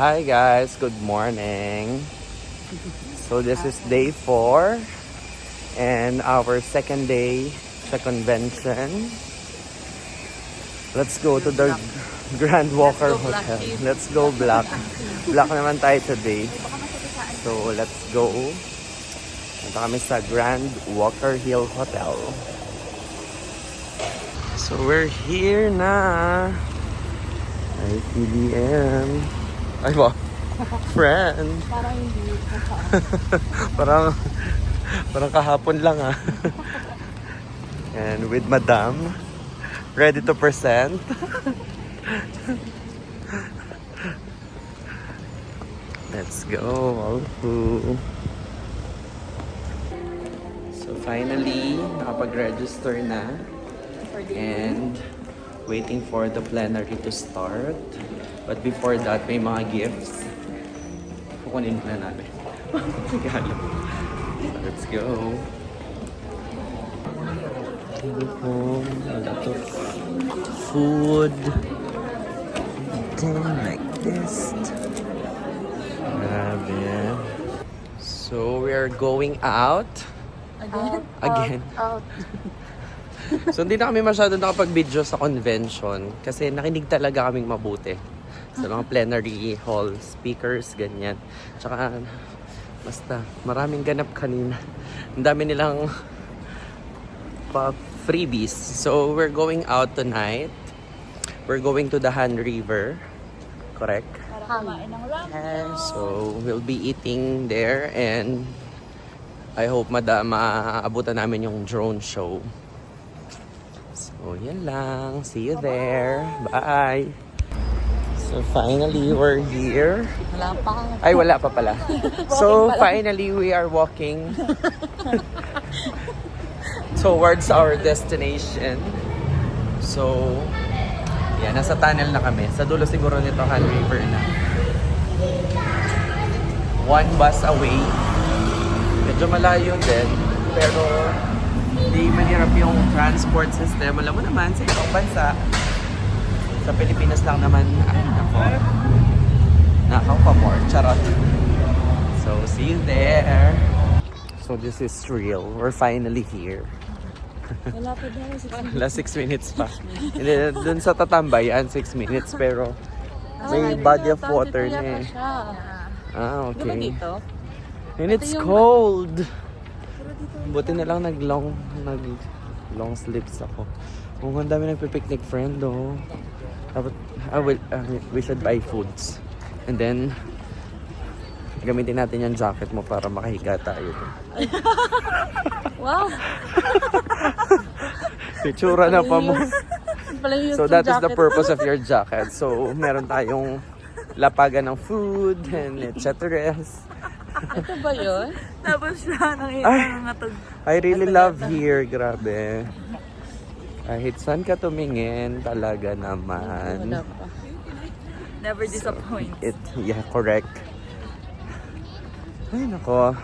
Hi guys, good morning. So this is day 4 and our second day sa convention. Let's go to the Grand Walker Hotel. Let's go Black. Black naman tayo today. So let's go. Punta kami sa Grand Walker Hill Hotel. So we're here na. Hi PDM. Ay ba? Friend. Parang hindi. parang kahapon lang ah. And with Madam, ready to present. Let's go, Alfu. So finally, nakapag-register na. And waiting for the plenary to start. But before that, may mga gifts. Kukunin na namin. Regalo. Let's go. A lot of food. Then like this. Grabe. So we are going out. Again. Out. So hindi na kami masyado nakapag-video sa convention kasi nakinig talaga kaming mabuti sa mga plenary hall, speakers, ganyan. Tsaka basta maraming ganap kanina. Ang dami nilang freebies. So we're going out tonight. We're going to the Han River. Correct? So we'll be eating there and I hope maabutan namin yung drone show. So, yan lang. See you there. Bye! So, finally, we're here. Wala pa. Ay, wala pa pala. So, finally, we are walking towards our destination. So, yan. Nasa tunnel na kami. Sa dulo siguro nito, Han River na. 1 bus away. Medyo malayo din. Pero, hindi mahirap yung transport system. Alam mo naman, sa ibang bansa, sa Pilipinas lang naman, nakaw pa more. Charot. So, see you there. So, this is real. We're finally here. Wala pa daw. Wala 6 minutes pa. Hindi, dun sa Tatambayan, 6 minutes. Pero, may body of water na eh. Ah, okay. Diba dito? And it's cold. Buti na lang nag long sleeves ako. Oh, ang dami nagpe-picnic friend oh. Dapat we should buy foods. And then gamitin natin yung jacket mo para makahiga tayo. Wow. Pitsura na pa mo. So that is the purpose of your jacket. So meron tayong lapagan ng food and etc. Ito ba yun? Tapos siya nangatog. I really love here, grabe. Kahit saan ka tumingin, talaga naman. Wala pa. Never disappoint. Yeah, correct. Ay, nako.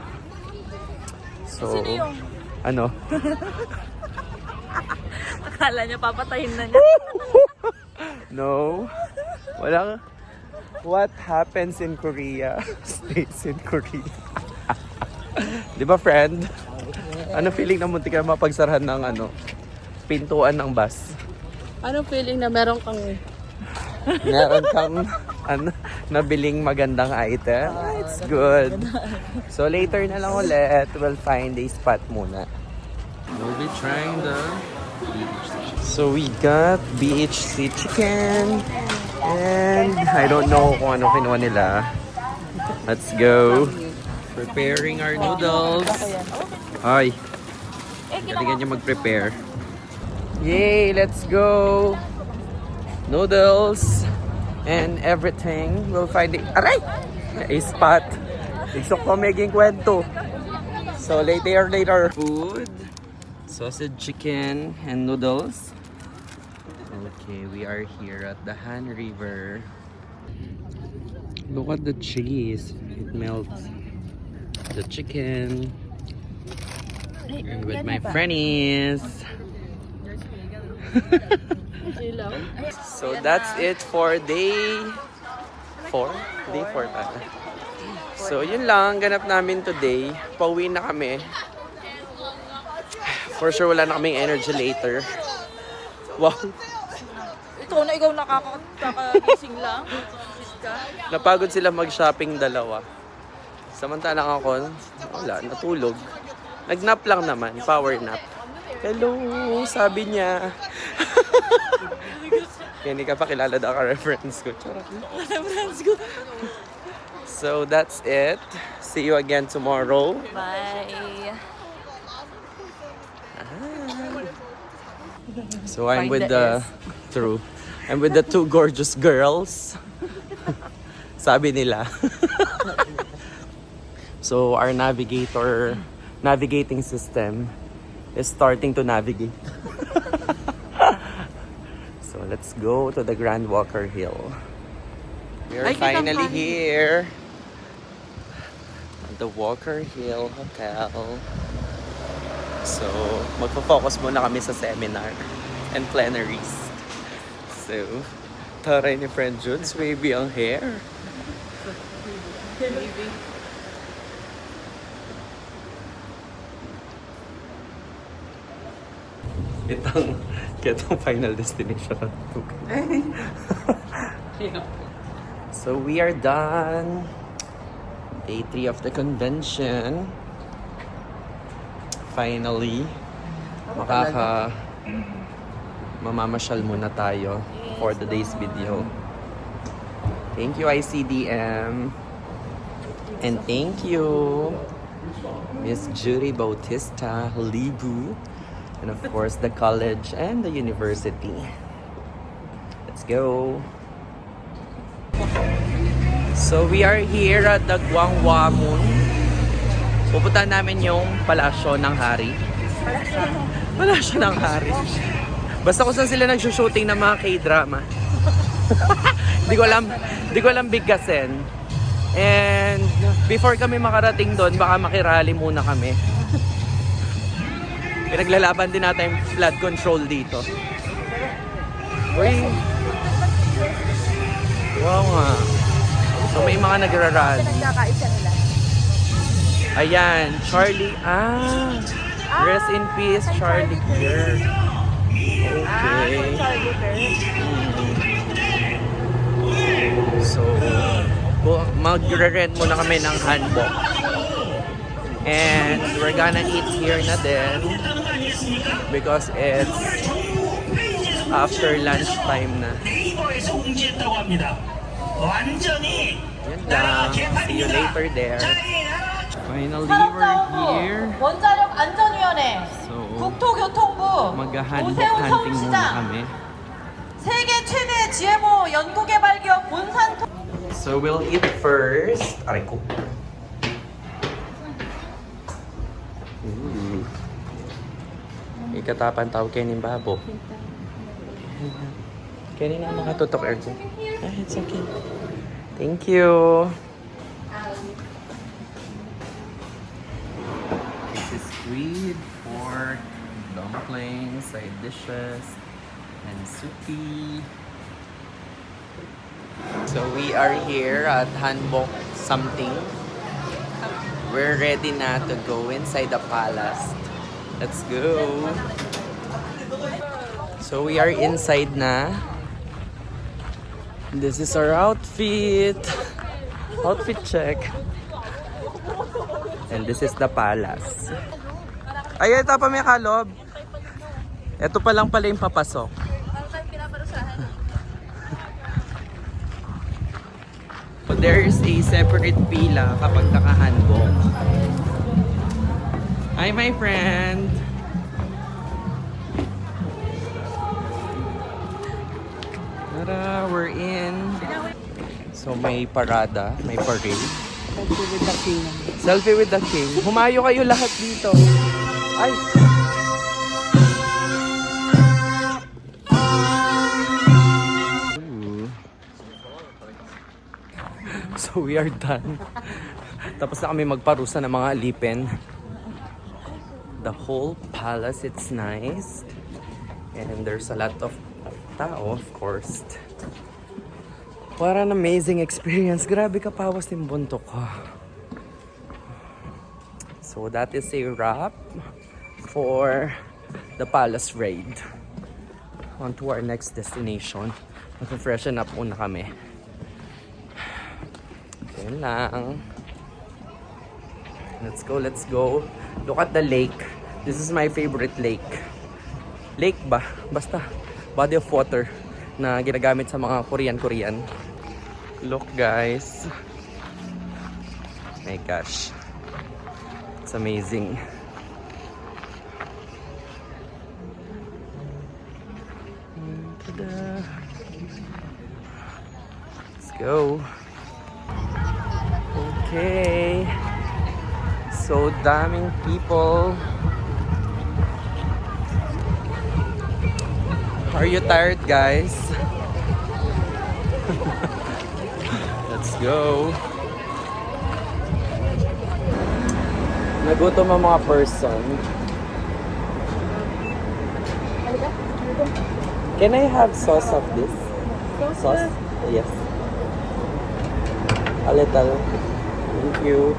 So, Sino yung? ano? Akala niya papatayin na niya. No. Walang, what happens in Korea stays in Korea. Di ba, friend? Ano feeling na muntik ka mapagsarahan ng pintuan ng bus? Anong feeling na meron kang nabiling magandang item? It's good. So later na lang ulit, we'll find a spot muna. We'll be trying the BHC. So we got BHC chicken. And I don't know kung ano kinuha nila. Let's go. Preparing our noodles. Ay. Galingan niyo mag-prepare. Yay! Let's go! Noodles and everything. We'll find aray! A spot. Igsok ko maging kwento. So later. Food. Sausage chicken and noodles. Okay, we are here at the Han River. Look at the cheese. It melts. The chicken. And with my friends. So that's it for day 4? Day 4 pa. So, yun lang. Ganap namin today. Pauwi na kami. For sure, wala na kaming energy later. Wow. Ito na ikaw nakakagising lang. Napagod sila mag-shopping dalawa. Samantalang ako, wala, natulog. Nag-nap lang naman, power nap. Hello, sabi niya. Kaya hindi ka pa kilala daw ka-reference ko. Reference ko. So that's it. See you again tomorrow. Bye. So I'm Find with the true. I'm with the two gorgeous girls. Sabi nila. So our navigating system is starting to navigate. So let's go to the Grand Walker Hill. We are finally here at the Walker Hill Hotel. So magpo-focus muna kami sa seminar and plenaries. So taray ni friend Judes, wavy ang hair. Kitang final destination. So we are done. Day 3 of the convention. Finally, mamamasyal muna tayo for the day's video. Thank you ICDM. And thank you Miss Judy Bautista Libu. And of course, the college and the university. Let's go. So we are here at the Gwanghwamun. Pupuntahan namin yung palasyo ng hari. Palasyo ng hari. Basta kung saan sila nagsushooting ng mga K-drama. Di ko alam bigkasin. And before kami makarating doon, baka makirally muna kami. Pinaglalaban din natin yung flood control dito. Uy! Wow nga. So may mga nagrarally. Nagkakaisa nila. Ayan, Charlie. Rest in peace, Charlie Kirk. Okay. So, magre-rent muna kami ng hanbok. And we're gonna eat here na din because it's after lunch time na. Yan lang. See you later there. Finally, we're here. 원자력 안전위원회, So, 국토교통부, mag-handbook 오세훈 hunting muna 서울시장, kami. 세계 최대 GMO 연구개발기업 몬산토. So, we'll eat first. Aray ko. Ikatapan tawag kayo ng babo. Kaya na makatutok aircon. It's okay. Thank you. This is squid, pork, dumplings, side dishes, and soupy. So we are here at Hanbok something. We're ready na to go inside the palace. Let's go. So we are inside na. This is our outfit. Outfit check. And this is the palace. Ay, ito pa may kalob. Ito pa lang pala yung papasok. So there is a separate pila kapag naka-hanbok. Hi, my friend. Tara, we're in. So may parada, may parade. Selfie with the king. Selfie with the king. Humayo kayo lahat dito. Ay! Ooh. So we are done. Tapos na kami magparusa ng mga alipin. The whole palace, it's nice. And there's a lot of tao, of course. What an amazing experience. Grabe kapawas ng buntok ko. So that is a wrap for the Palace Raid. On to our next destination. Mag-freshen up muna kami. Yan lang. Let's go, let's go. Look at the lake. This is my favorite lake. Lake ba? Basta. Body of water na ginagamit sa mga Korean. Look guys. My gosh. It's amazing. Ta-da. Let's go. Okay. So daming people. Are you tired, guys? Let's go. Nagutom ang mga person. Can I have sauce of this? Sauce? Yes. A little. Thank you.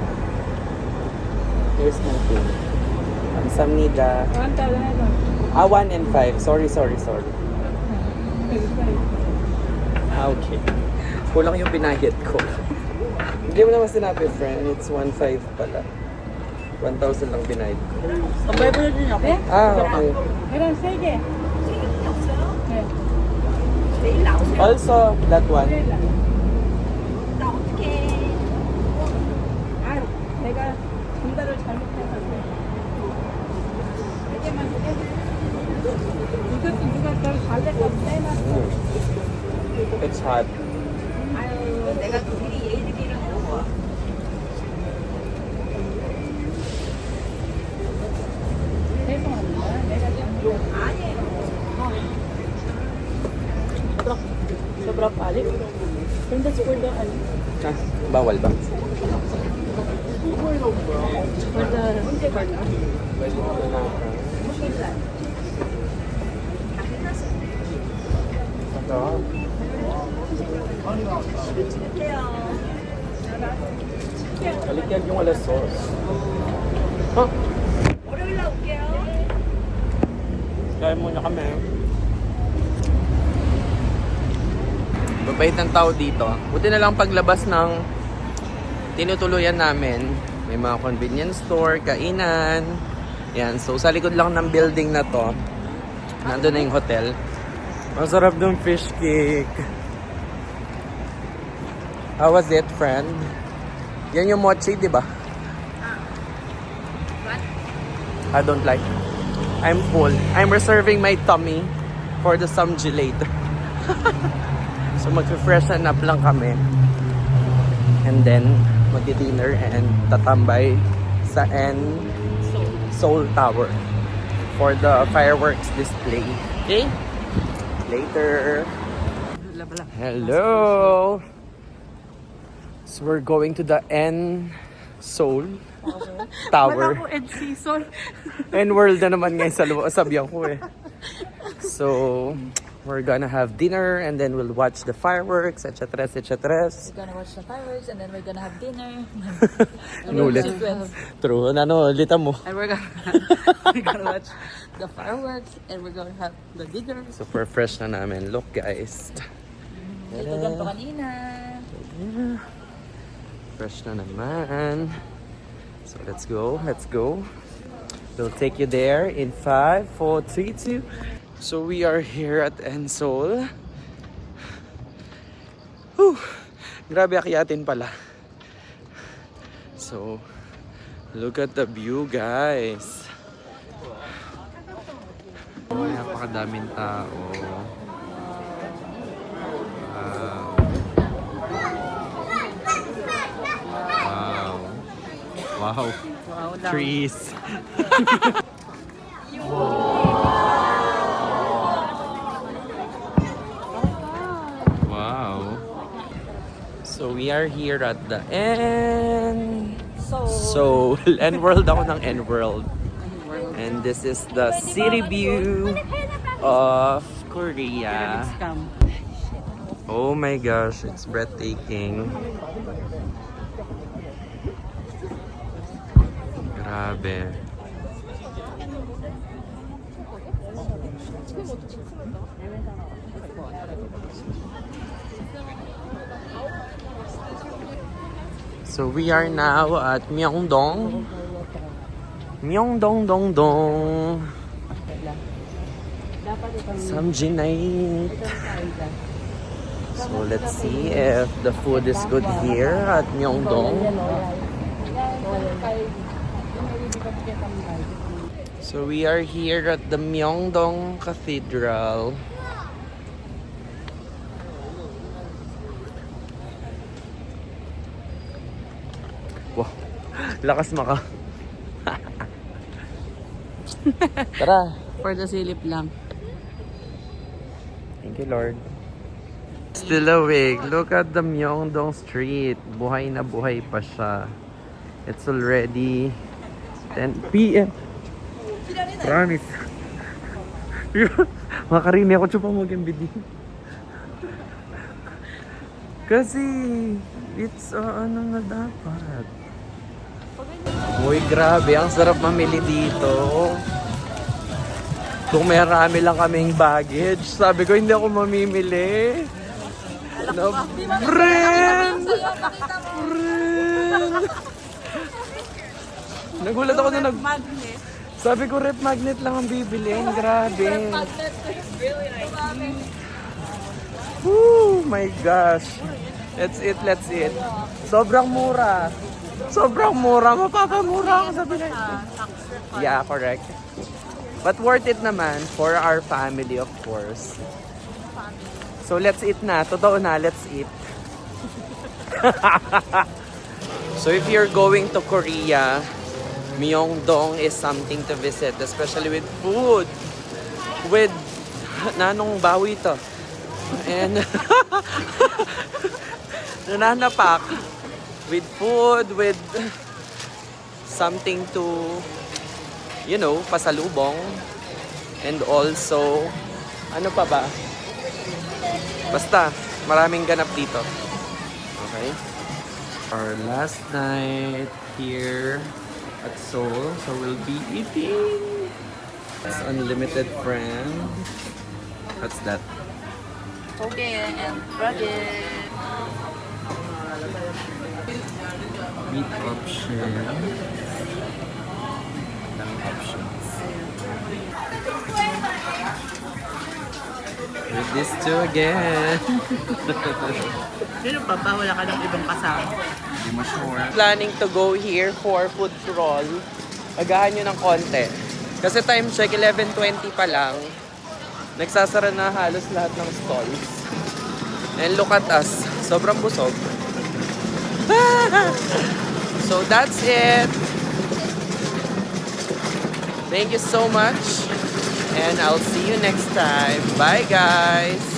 Here's my thing. Samnida. 1 and 5. Sorry. Okay. Kulang yung pinahit ko. Hindi mo naman sinabi, friend. It's 1.5 pala. 1,000 lang binayad ko. Okay. Also, that one. It's hot. Sobrang palit. Yung that's for the, Bawal ba? for the, Balikan yung alas sauce. Huh? Kaya muna kami. Babait ng tao dito. Buti na lang paglabas ng tinutuluyan namin. May mga convenience store, kainan. Yan. So sa likod lang ng building na to, nandun na yung hotel. Masarap ng fish cake. How was it, friend? Yan yung mochi, di ba? What? I don't like. I'm full. I'm reserving my tummy for the samji later. So mag-freshen up lang kami. And then mag-dinner and tatambay sa Seoul Tower for the fireworks display. Okay? Later. Hello. So we're going to the Seoul Tower. wala ko end season. World na naman ngayon sa sabihan ko eh. So we're gonna have dinner and then we'll watch the fireworks, etc. We're gonna watch the fireworks and then we're gonna have dinner. Nulit. True. Ano, ulitan mo. And we're gonna watch the fireworks and we're gonna have the dinner. Super fresh na namin. Look guys. Ito ganito kanina. Fresh na naman. So let's go. We'll take you there in 5, 4, 3, 2. So we are here at Seoul. Whew. Grabe akyatin pala. So look at the view guys. Oh, napakadaming tao. Wow. Trees. Wow. So we are here at the Seoul. N-World ako ng N-World. And this is the city view of Korea. Oh my gosh, it's breathtaking. Grabe. So we are now at Myeongdong. Myeongdong dong dong. Samjinait. So let's see if the food is good here at Myeongdong. So we are here at the Myeongdong Cathedral. Wow, lakas maka. Tara. For the silip lang. Thank you, Lord. Still awake. Look at the Myeongdong Street. Buhay na buhay pa siya. It's already 10 p.m. Promise. Makarinig ako chupa mo yung video. Kasi it's ano na dapat. Uy, grabe. Ang sarap mamili dito. Kung may marami lang kaming baggage, sabi ko hindi ako mamimili. Friend! Nagulat ako na sabi ko rep magnet lang ang bibiliin. Grabe. Woo! My gosh. Let's eat. Sobrang mura. Sobrang mura. Mapapamura ako sa Pinas. Yeah, correct. But worth it naman for our family, of course. So let's eat na. Totoo na, let's eat. So if you're going to Korea, Myeongdong is something to visit, especially with food. With nanong bawi to. And nananapak. With food, with something to, you know, pasalubong. And also, ano pa ba? Basta, maraming ganap dito. Okay? Our last night here at Seoul, so we'll be eating. It's unlimited, friend. What's that? Okay, and breaded. Meat option. Ng options. With this two again. Sino pa ba? Wala ka ng ibang kasama? Hindi mo sure. Planning to go here for food crawl. Agahan nyo ng konti. Kasi time check, 11:20 pa lang. Nagsasara na halos lahat ng stalls. And look at us. Sobrang busog. So that's it. Thank you so much. And I'll see you next time. Bye, guys.